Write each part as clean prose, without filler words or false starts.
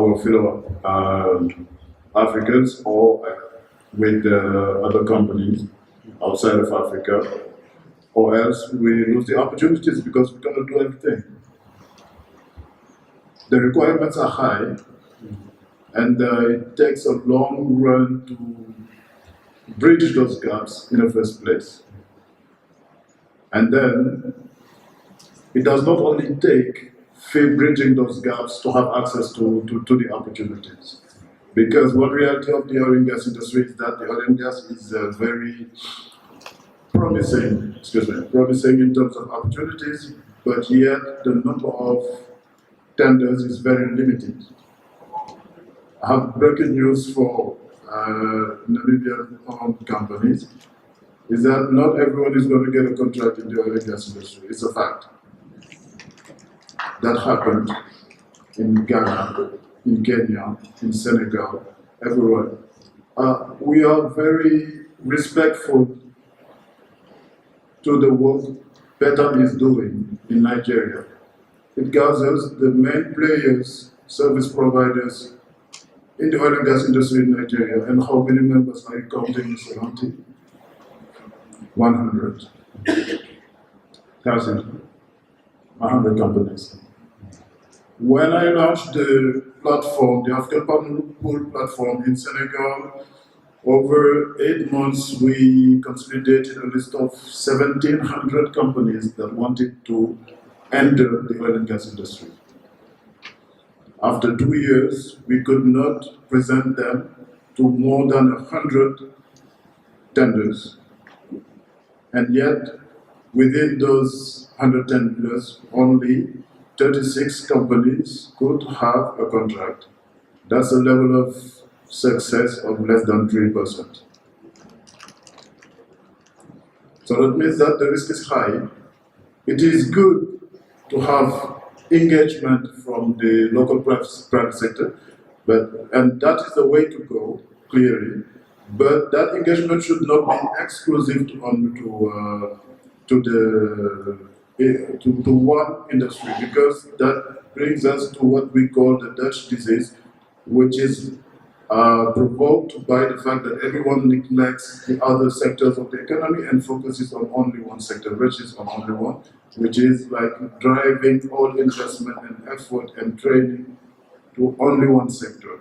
our fellow Africans or with other companies outside of Africa, or else we lose the opportunities because we cannot do everything. The requirements are high, and it takes a long run to bridge those gaps in the first place. And then it does not only take bridging those gaps to have access to the opportunities. Because one reality of the oil and gas industry is that the oil and gas is very promising in terms of opportunities, but yet the number of tenders is very limited. I have breaking news for Namibian-owned companies, is that not everyone is going to get a contract in the oil and gas industry. It's a fact. That happened in Ghana, in Kenya, in Senegal, everywhere. We are very respectful to the work Betam is doing in Nigeria. It gathers the main players, service providers in the oil and gas industry in Nigeria. And how many members are you counting, Mr. Auntie? 100,000. 100 companies. When I launched the platform, the African Partner Pool platform in Senegal, over 8 months we consolidated a list of 1,700 companies that wanted to enter the oil and gas industry. After 2 years, we could not present them to more than 100 tenders. And yet, within those 100 tenders, only 36 companies could have a contract. That's a level of success of less than 3%. So that means that the risk is high. It is good to have engagement from the local private sector, and that is the way to go, clearly. But that engagement should not be exclusive to one industry, because that brings us to what we call the Dutch disease, which is provoked by the fact that everyone neglects the other sectors of the economy and focuses on only one sector, rushes on only one, which is like driving all investment and effort and training to only one sector.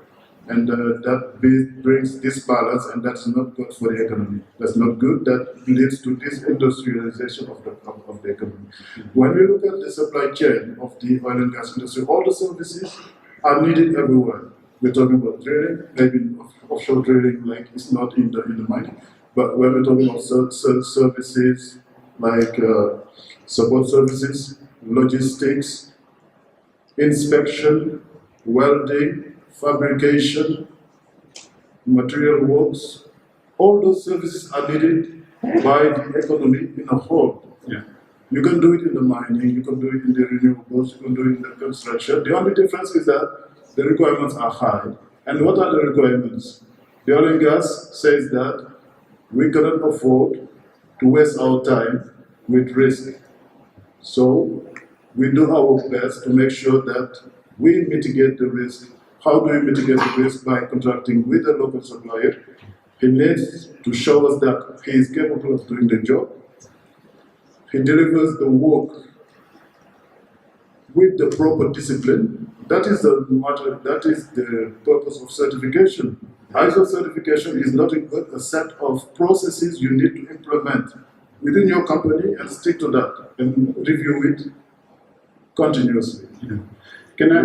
And that brings this balance, and that's not good for the economy. That's not good. That leads to disindustrialization of the economy. When we look at the supply chain of the oil and gas industry, all the services are needed everywhere. We're talking about drilling, maybe offshore drilling, like it's not in the mining, but when we're talking about services like support services, logistics, inspection, welding, fabrication, material works, all those services are needed by the economy in a whole. Yeah. You can do it in the mining, you can do it in the renewables, you can do it in the construction. The only difference is that the requirements are high. And what are the requirements? The oil and gas says that we cannot afford to waste our time with risk. So we do our best to make sure that we mitigate the risk. How do we mitigate the risk? By contracting with a local supplier. He needs to show us that he is capable of doing the job. He delivers the work with the proper discipline. That is the matter. That is the purpose of certification. ISO certification is nothing but a set of processes you need to implement within your company and stick to that and review it continuously. Can I